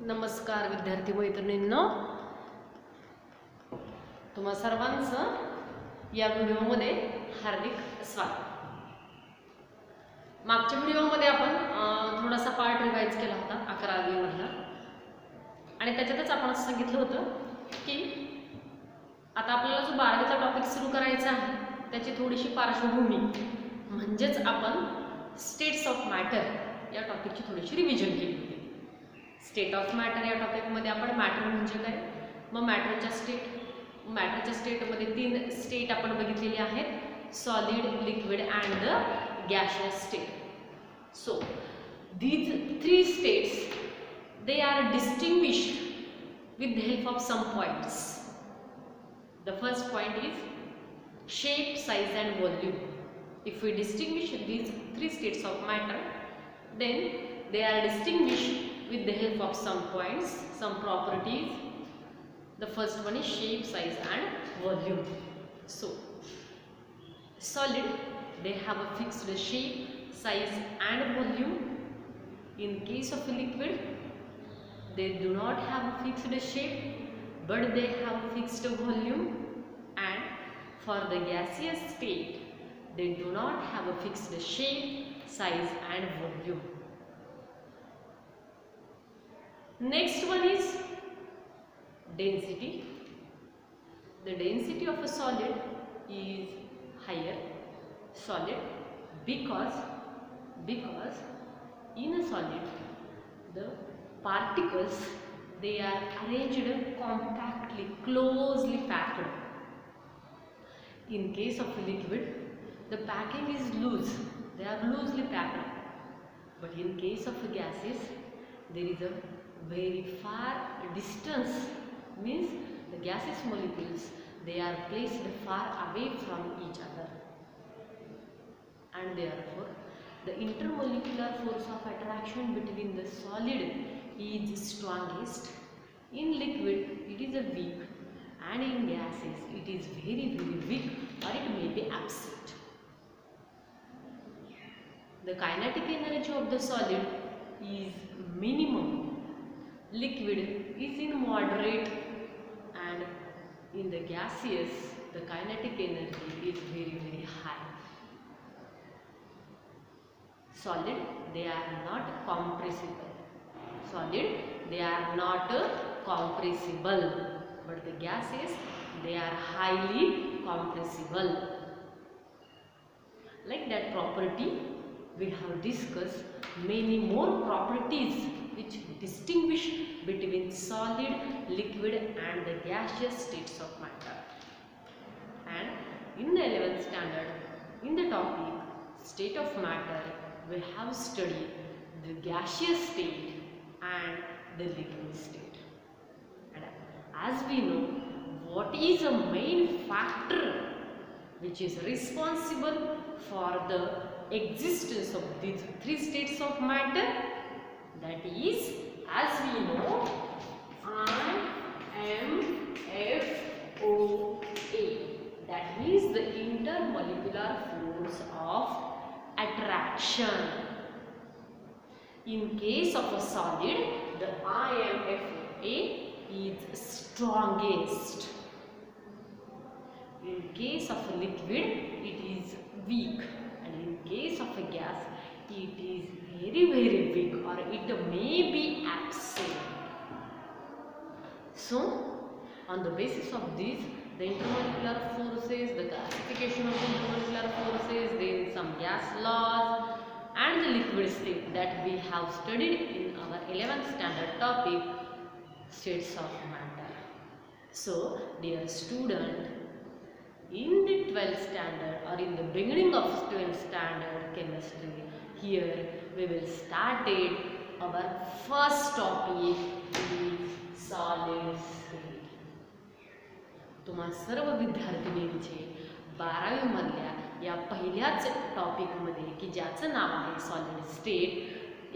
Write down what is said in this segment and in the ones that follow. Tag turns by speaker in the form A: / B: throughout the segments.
A: नमस्कार विद्यार्थी मैत्रिणींनो, तुम्हा सर्वांचं या व्हिडिओमध्ये हार्दिक स्वागत। मागच्या व्हिडिओमध्ये आपण थोडासा पार्ट रिवाइज केला होता 11वी मधला आणि त्याच्यातच आपण असं सांगितलं होतं की आता आपल्याला जो 12वीचा टॉपिक सुरू करायचा आहे त्याची थोडीशी पार्श्वभूमी म्हणजेच आपण स्टेट्स ऑफ मॅटर या टॉपिकची थोडीशी रिव्हिजन केली होती। स्टेट ऑफ मॅटर या टॉपिकमध्ये आपण मॅटर म्हणजे काय, मग मॅटरच्या स्टेटमध्ये 3 स्टेट आपण बघितलेली आहेत, solid, liquid and the gaseous state. So these 3 states they are distinguished with the help of some points. The first point is shape, size and volume. If we distinguish these 3 states of matter, then they are distinguished with the help of some points, some properties. The first one is shape, size and volume. So solid, they have a fixed shape, size and volume. In case of liquid, they do not have a fixed shape but they have a fixed volume, and for the gaseous state they do not have a fixed shape, size and volume. Next one is density. The density of a solid is higher because in a solid the particles they are arranged compactly, closely packed. In case of liquid, the packing is loose, they are loosely packed. But in case of gases, there is a very far distance, means the gaseous molecules they are placed far away from each other, and therefore the intermolecular force of attraction between the solid is strongest. In liquid it is a weak, and in gases it is very weak, or it may be absent. The kinetic energy of the solid is minimum, liquid is in moderate, and in the gaseous the kinetic energy is very high. Solid, they are not compressible. But the gases they are highly compressible. Like that property, we have discussed many more properties which distinguish between solid, liquid and the gaseous states of matter. And in the 11th standard, in the topic state of matter, we have studied the gaseous state and the liquid state. And as we know, what is a main factor which is responsible for the existence of these 3 states of matter? That is, as we know, IMFOA. That means the intermolecular force of attraction. In case of a solid, the IMFOA is strongest. In case of a liquid, it is weak, and in case of a gas, it is very weak, or it may be absent. So on the basis of these, the intermolecular forces, the classification of the intermolecular forces, then some gas laws and the liquid state that we have studied in our 11th standard topic, states of matter. So dear student, in the 12th standard or in the beginning of 12th standard chemistry, here we will start our first topic is solid state. तुम्हा सर्व विद्यार्थिनींचे 12वी मधल्या या पहिल्याच topic मध्ये की ज्याचं नाव आहे solid state,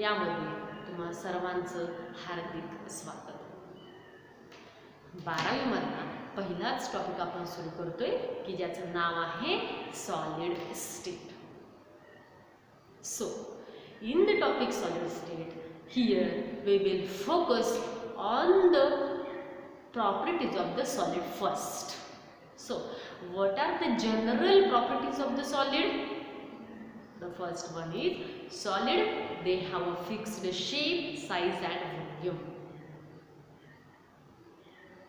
A: यामध्ये तुम्हा सर्वांचं हार्दिक स्वागत। 12वी मधला पहिलाच टॉपिक आपण सुरू करतोय की ज्याचं नाव आहे solid state. So in the topic solid state, Here we will focus on the properties of the solid first. So, what are the general properties of the solid? The first one is solid, they have a fixed shape, size and volume.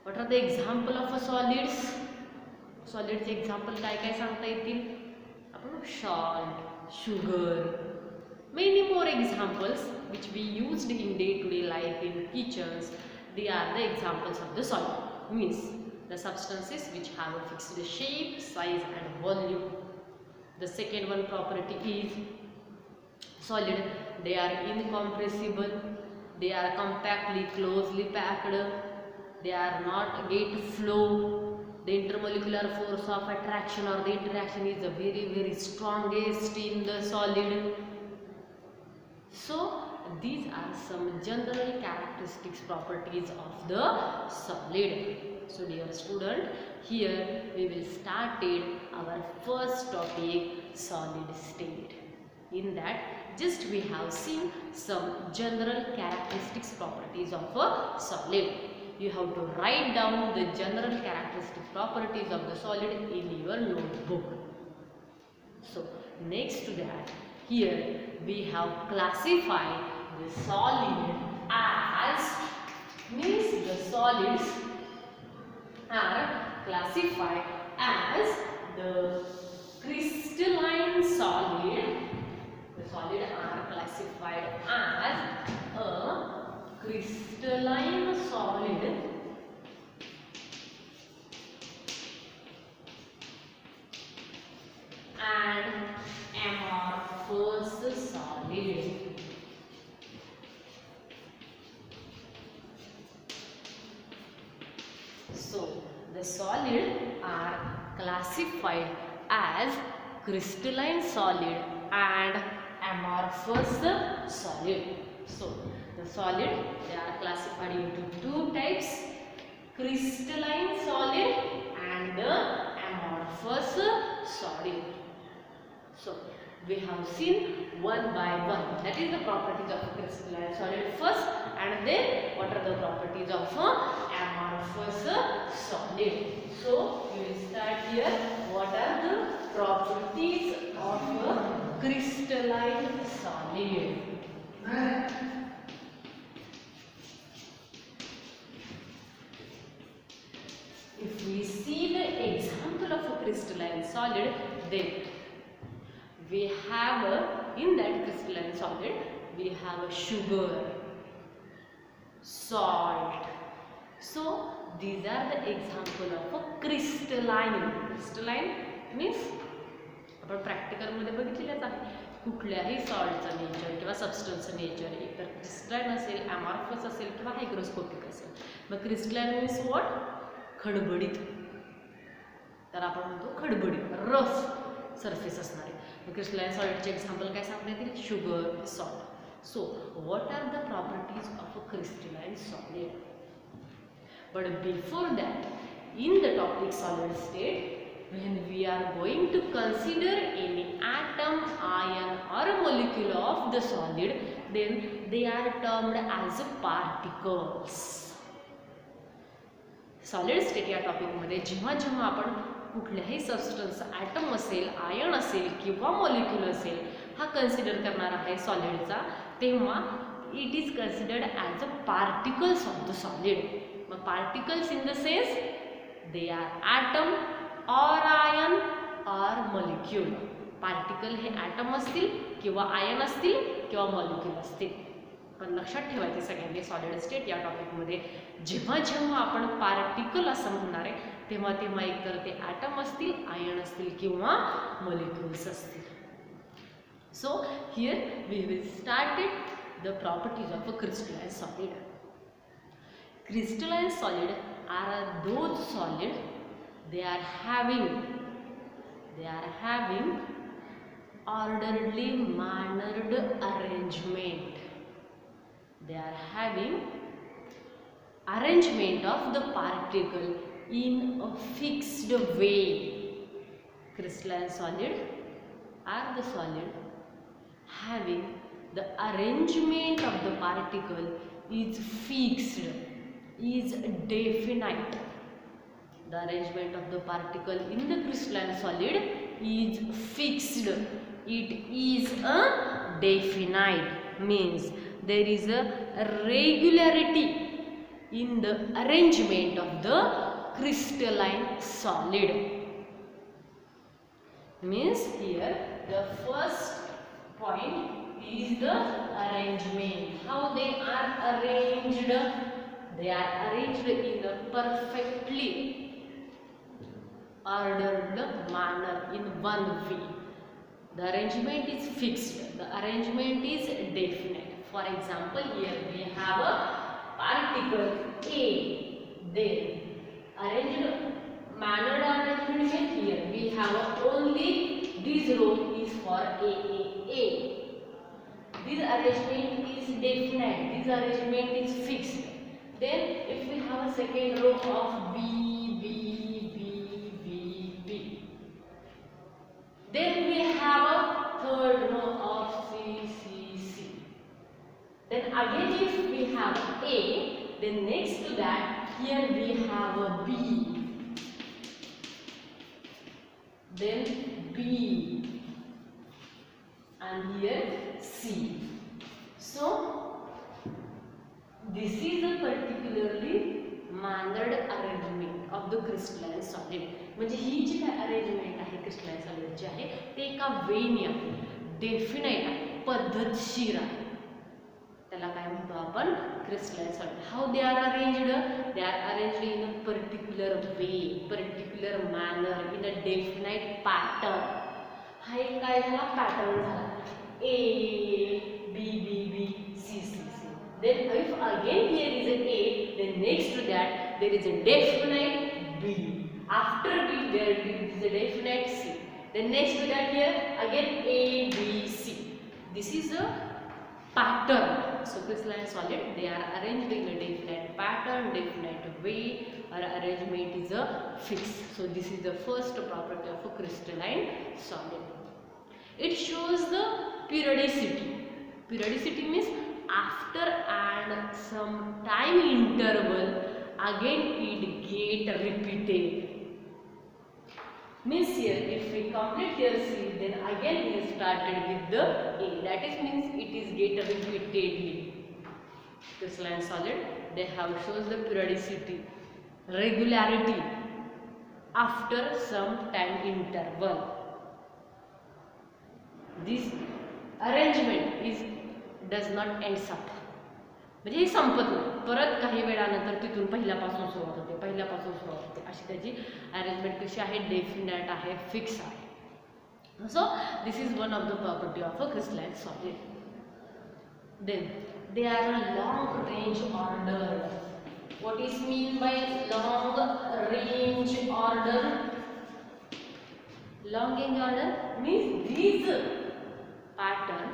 A: What are the example of a solids? Solids example काय सांगता येतील? आपण salt, sugar, many more examples which we used in day-to-day life in kitchens. They are the examples of the solid. Means the substances which have a fixed shape, size and volume. The second one property is solid. They are incompressible. They are compactly, closely packed. They are not get flow. The intermolecular force of attraction or the interaction is the very strongest in the solid. So these are some general characteristics properties of the solid. So dear student, here we will start our first topic, solid state. In that just we have seen some general characteristics properties of a solid. You have to write down the general characteristic properties of the solid in your notebook. So next to that, here we have classified the solid as, means the solids are classified as the crystalline solid. The solid are classified as a crystalline solid and amorphous solid. So the solid are classified as crystalline solid and amorphous solid. So the solid, they are classified into two types, crystalline solid and the amorphous solid. So we have seen one by one, that is the properties of a crystalline solid first, and then what are the properties of amorphous solid. So we will start here. What are the properties of a crystalline solid? If we see the example of a crystalline solid, then we have in that crystalline solid we have a sugar, salt. So these are the example of a crystalline. Crystalline means आपण practical मध्ये बघितलेलंच आहे, कुठल्याही सॉल्टचं nature किंवा सबस्टन्सचं nature एकतर crystalline असेल, ॲमॉर्फस असेल किंवा hygroscopic असेल. मग क्रिस्टलाइन मीन्स व्हॉट? खडबडीत. तर आपण म्हणतो खडबडीत, रफ सरफेस असणारे. मग क्रिस्टलाइन सॉलिडचे एक्झाम्पल काय सांगता येतील? Sugar, salt. So what are the properties of a crystalline solid? But before that, in the topic solid state, when we are going to consider any atom, ion or a molecule of the solid, then they are termed as particles. Solid state या topic मध्ये जेव्हा जेव्हा आपण कुठल्याही substance, atom असेल, ion असेल किंवा molecule असेल हा कन्सिडर करणार आहे सॉलिडचा, तेव्हा it is considered as a particles of the solid. मग particles in the sense they are atom और आयन और मॉलिक्यूल. पार्टिकल हे ॲटम असतील किंवा आयन असतील किंवा मॉलिक्यूल असतील. पण लक्षात ठेवायचे सगळ्यांनी सॉलिड स्टेट या टॉपिकमध्ये जेव्हा जेव्हा आपण पार्टिकल असं म्हणणार आहे तेव्हा तेव्हा एकतर ते ॲटम असतील, आयन असतील किंवा मॉलिक्यूल्स असतील. So here we will start the properties of a crystalline solid. Crystalline solid are those solid they are having orderly mannered arrangement. They are having arrangement of the particle in a fixed way. Crystalline solid are the solid having the arrangement of the particle is fixed, is definite. The arrangement of the particle in the crystalline solid is fixed. It is a definite, means there is a regularity in the arrangement of the crystalline solid. Means here the first point is the arrangement. How they are arranged? They are arranged in a perfectly ordered manner in one way. The arrangement is fixed. The arrangement is definite. For example, here we have a particle A. Then arranged mannered arrangement means here we have only this row is for A. This arrangement is definite. This arrangement is fixed. Then if we have a second row of B. Then we have a third row of C. Then again if we have A, then next to that here we have a B. Then B. And here C. So this is a particularly mannered arrangement of the crystalline solid. म्हणजे ही जी काय arrangement आहे crystalline सॉलिडची आहे ते एका वेने आहे, definite आहे, पद्धतशीर आहे. त्याला काय म्हणतो आपण crystalline solid. How they are arranged? They are arranged in a particular way, particular manner, in a definite pattern. हा एक काय झाला पॅटर्न झाला. A B C. Then if again here is an A, then next to that there is a definite B. After B there is a definite C. Then next to that here again A B C. This is a pattern. So crystalline solid, they are arranged in a definite pattern, definite way. Or arrangement is a fix. So this is the first property of a crystalline solid. It shows the periodicity. Periodicity means after and some time interval again it get repeated. Means here if we complete their C, then again we started with the A. That is means it is get repeatedly. Crystalline solid, they have shows the periodicity, regularity after some time interval. This arrangement is does not ends up. म्हणजे हे संपत नाही, परत काही वेळानंतर तिथून पहिल्यापासून सुरुवात होते. अशी त्याची अरेंजमेंट कशी आहे, डेफिनेट आहे, फिक्स आहे. So this is one of the property of a crystalline solid. Then they are a long range order. What is mean by long range order? Long range order means this pattern,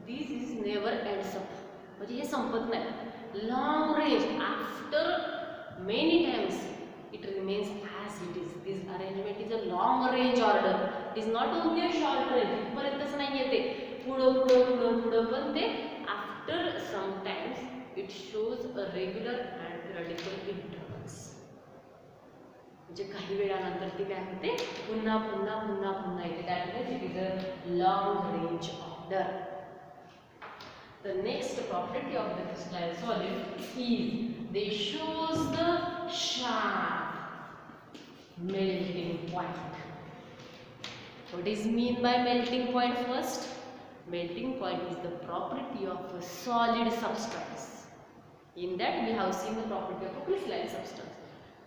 A: this is never ends up. म्हणजे हे संपत नाही. Long range after many times it remains as it is. This arrangement is a long range order. It is not only a short range. पर्यंतच नाही येते, पुढं पण ते after sometimes it shows a regular and periodical intervals. म्हणजे काही वेळानंतर ते काय होते, पुन्हा येते. That means it is a long range order. The next property of the crystalline solid is they shows the sharp melting point. What is mean by melting point? First, melting point is the property of a solid substance. In that we have seen the property of a crystalline substance.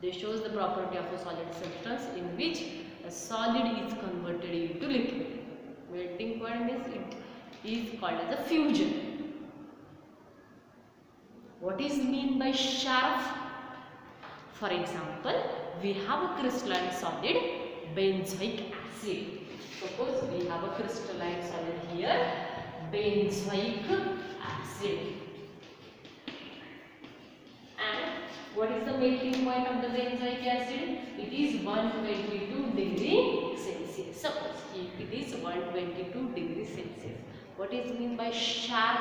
A: They shows the property of a solid substance in which a solid is converted into liquid. Melting point means it is called as a fusion. What is mean by sharp? For example, we have a crystalline solid benzoic acid. Suppose we have a crystalline solid here, benzoic acid. What is the melting point of the benzoic acid? It is 122 degrees Celsius. Suppose it is 122 degrees Celsius. What is mean by sharp?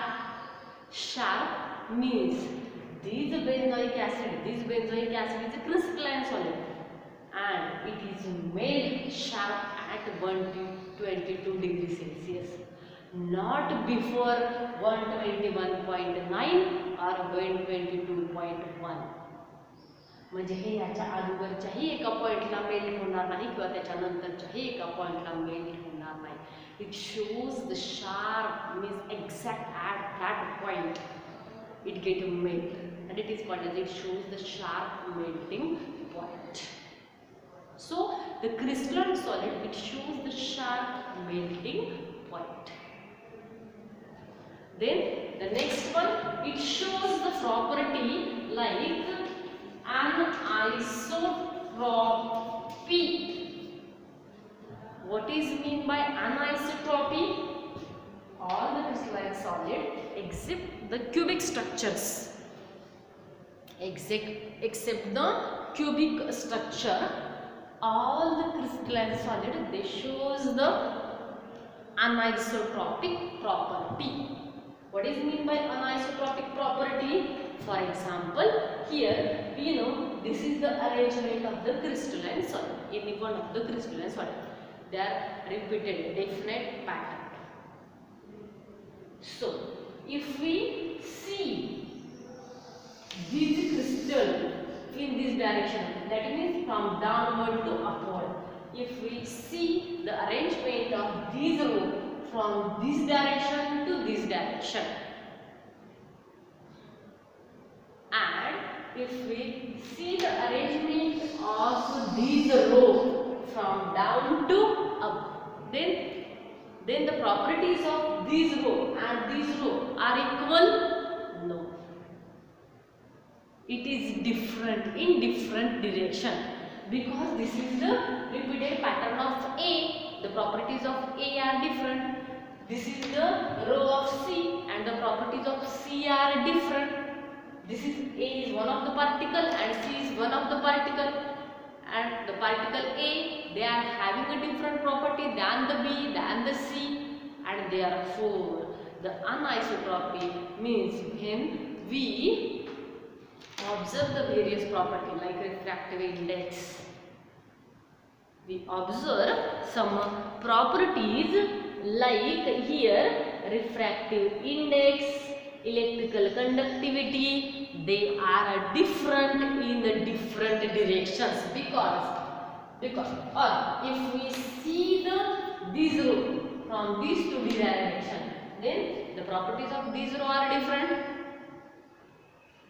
A: Sharp means this benzoic acid is a crystalline solid and it is made sharp at 122 degrees Celsius, not before 121.9 or 122.1. म्हणजे हे याच्या अगोदरच्याही एका पॉइंटला melt होणार नाही किंवा त्याच्यानंतरच्याही एका पॉइंटला melt होणार नाही. It shows the sharp means exact at that point it get melt, and it is called as it shows the sharp melting point. So the crystalline solid, it shows the sharp melting point. Then the next one, it shows the property like anisotropy. What is mean by anisotropy? All the crystalline solid except the cubic structures, except the cubic structure, all the crystalline solid they shows the anisotropic property. What is mean by anisotropic property? For example, here we know this is the arrangement of the crystalline solid. Any one of the crystalline solid, they are repeated definite pattern. So if we see this crystal in this direction, that means from downward to upward, if we see the arrangement of these rows from this direction to this direction, and if we see the arrangement of these rows from down to up, then the properties of these row and these row are equal? No. It is different in different direction, because this is the repeated pattern of A. The properties of A are different. This is the row of C and the properties of C are different. This is A is one of the particle and C is one of the particle, and the particle A, they are having a different property than the B, than the C, and therefore the anisotropy means when we observe the various property like refractive index, we observe some properties like here refractive index, electrical conductivity, they are different in the different directions, because or if we see these row from these two direction, then the properties of these row are different,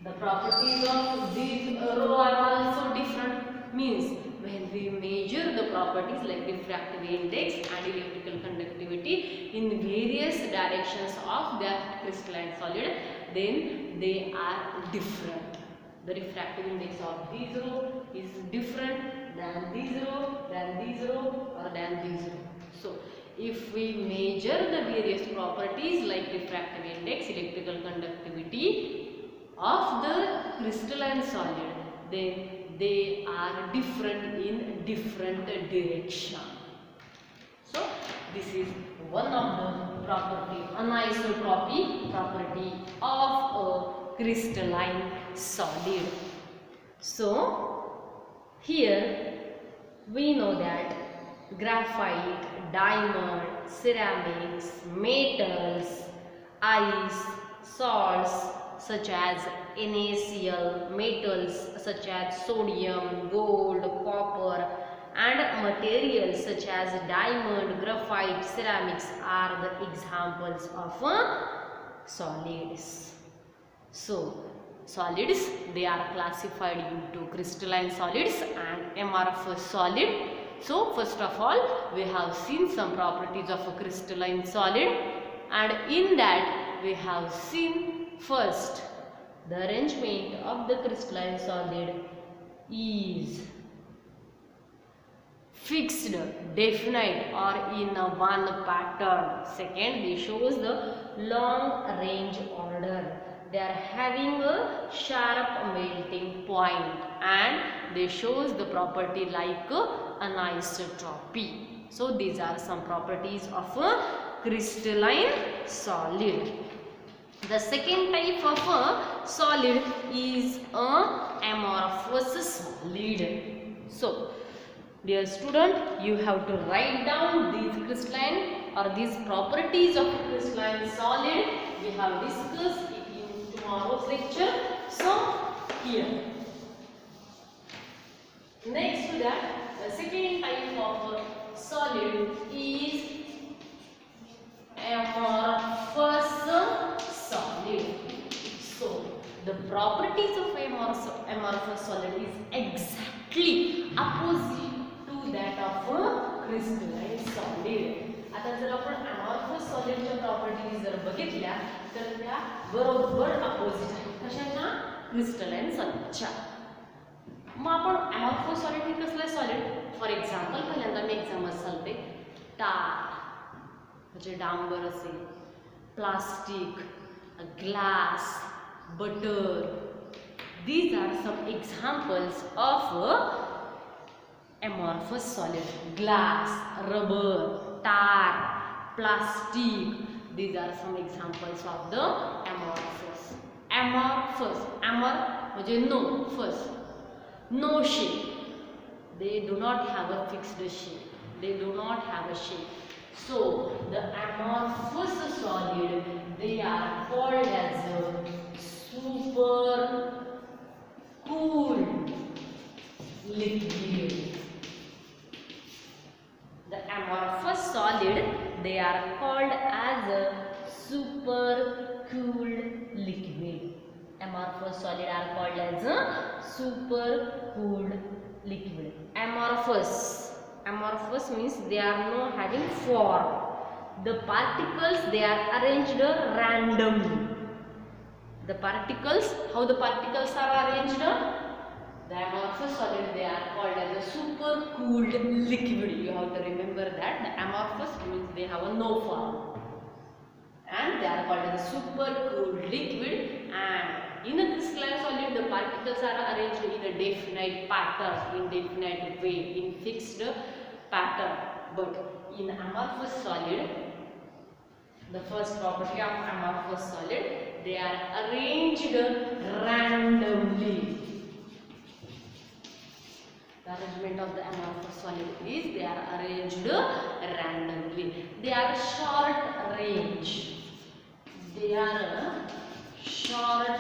A: the properties of these row are also different. Means when we measure the properties like refractive index and electrical conductivity in various directions of that crystalline solid, then they are different. The refractive index of these row is different than these row, than these row, or than these row. So if we measure the various properties like refractive index, electrical conductivity of the crystalline solid, then they are different in different direction. So this is one of the property, anisotropy property of a crystalline solid. So here we know that graphite, diamond, ceramics, metals, ice, salts such as NaCl, metals such as sodium, gold, copper, and materials such as diamond, graphite, ceramics are the examples of solids. So solids, they are classified into crystalline solids and amorphous solid. So first of all, we have seen some properties of a crystalline solid, and in that we have seen first the arrangement of the crystalline solid is fixed, definite, or in a one pattern. Second, they shows the long range order. They are having a sharp melting point, and they shows the property like anisotropy. So these are some properties of a crystalline solid. The second type of a solid is a amorphous solid. So, dear student, you have to write down these crystalline or these properties of crystalline solid. We have discussed it in tomorrow's lecture. So, here. Next to that, the second type of solid is amorphous solid. So, the properties of amorphous solid is exactly opposite to that of a crystalline solid. आता जर आपण amorphous solid च्या properties जर बघितल्या तर त्या बरोबर opposite आहेत कशाच्या crystalline solid च्या. मग आपण amorphous solid हे कसले solid? फॉर एक्झाम्पल पहिल्यांदा मी एक्झाम्पल सांगते. टार म्हणजे डांबर असेल, plastic, glass, butter. These are some examples of amorphous solid. Glass, rubber, tar, plastic. These are some examples of the amorphous. Amorphous, amor म्हणजे no, first. No shape. They do not have a fixed shape. They do not have a shape. So the amorphous solid, they are called as super cool liquid. The amorphous solid, they are called as a super cool liquid. Amorphous solid are called as a super cool liquid. Amorphous means they are not having form. The particles, they are arranged randomly. The particles, how the particles are arranged? The amorphous solid, they are called as a super cooled liquid. You have to remember that. The amorphous means they have a no form. And they are called as a super cooled liquid. And in a crystalline solid, the particles are arranged in a definite pattern, in definite way, in fixed pattern. But in amorphous solid, the first property of amorphous solid, they are arranged randomly. The arrangement of the amorphous solid is they are arranged randomly. They are short range. They are short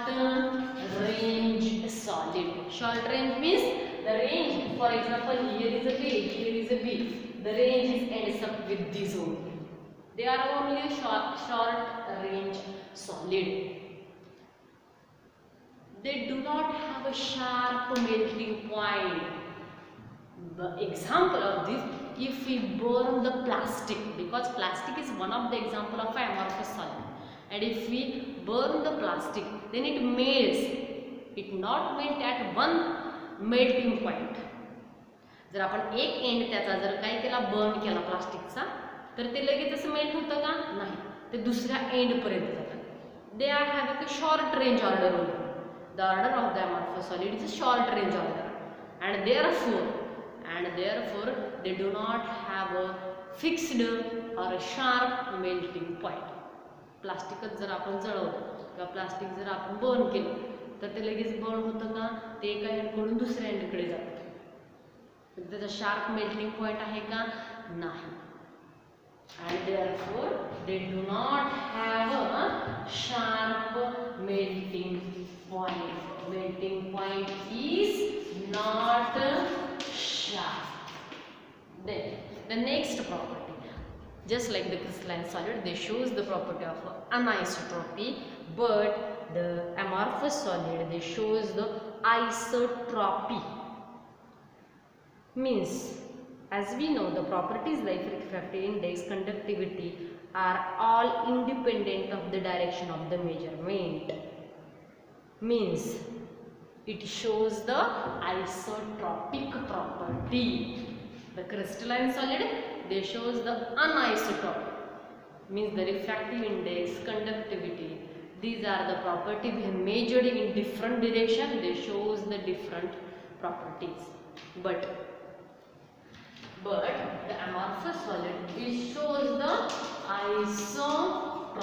A: range solid. Short range means the range. For example, here is a B, here is a B. The range ends up with this only. They are only short range solid. They do not have a sharp melting point. The example of this, if we burn the plastic, because plastic is one of the example of amorphous solid, and if we burn the plastic, then it melts. It not melt at one melting point. जर आपण एक and त्याचा जर काय केला, burn केला प्लास्टिकचा, तर ते लगेच असं मेल्ट होतं का? नाही, ते दुसऱ्या एंड पर्यंत जातात. They are having a short range order only. The order of the amorphous solid is a short range order, and therefore they do not have a fixed or a sharp melting point. प्लास्टिकच जर आपण जळवलं किंवा plastic जर आपण burn केलं तर ते लगेच burn होतं का? ते एका एंडकडून दुसऱ्या एंडकडे जातं. त्याचा शार्प मेल्टिंग पॉइंट आहे का? नाही. And therefore they do not have a sharp melting point. Melting point is not sharp. Then the next property, just like the crystalline solid, they shows the property of anisotropy, but the amorphous solid, they shows the isotropy. Means, as we know, the properties like refractive index, conductivity are all independent of the direction of the measurement. Means, it shows the isotropic property. The crystalline solid, they shows the anisotropic. Means the refractive index, conductivity, these are the properties measured in different direction. They shows the different properties. But the amorphous solid, it shows the Isotropy.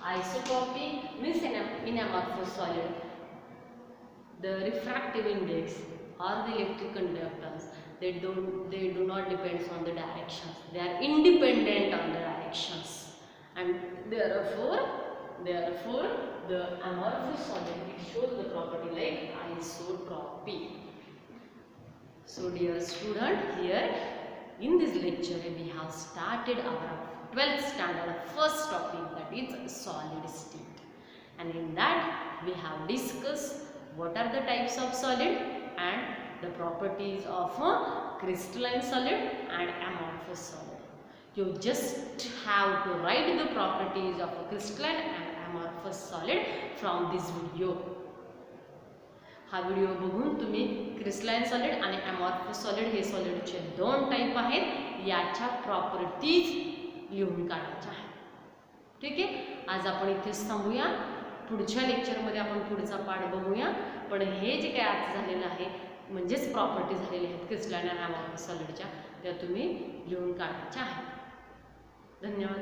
A: Isotropy means in amorphous solid, the refractive index or the electric conductance, they do not depend on the directions. They are independent on the directions, and therefore the amorphous solid, it shows the property like isotropy. So dear student, here in this lecture we have started our 12th standard first topic, that is solid state, and in that we have discussed what are the types of solid and the properties of a crystalline solid and amorphous solid. You just have to write the properties of a crystalline and amorphous solid from this video. हा video बघून तुम्ही crystalline solid आणि amorphous solid हे सॉलिडचे दोन type आहेत, याच्या properties लिहून काढायच्या आहेत. ठीक आहे, आज आपण इथेच थांबूया. पुढच्या लेक्चरमध्ये आपण पुढचा पार्ट बघूया. पण हे जे काय आज झालेलं आहे म्हणजेच प्रॉपर्टी झालेल्या आहेत क्रिस्टलाइन आणि अमॉर्फस सॉलिडच्या, त्या तुम्ही लिहून काढायच्या आहेत. धन्यवाद.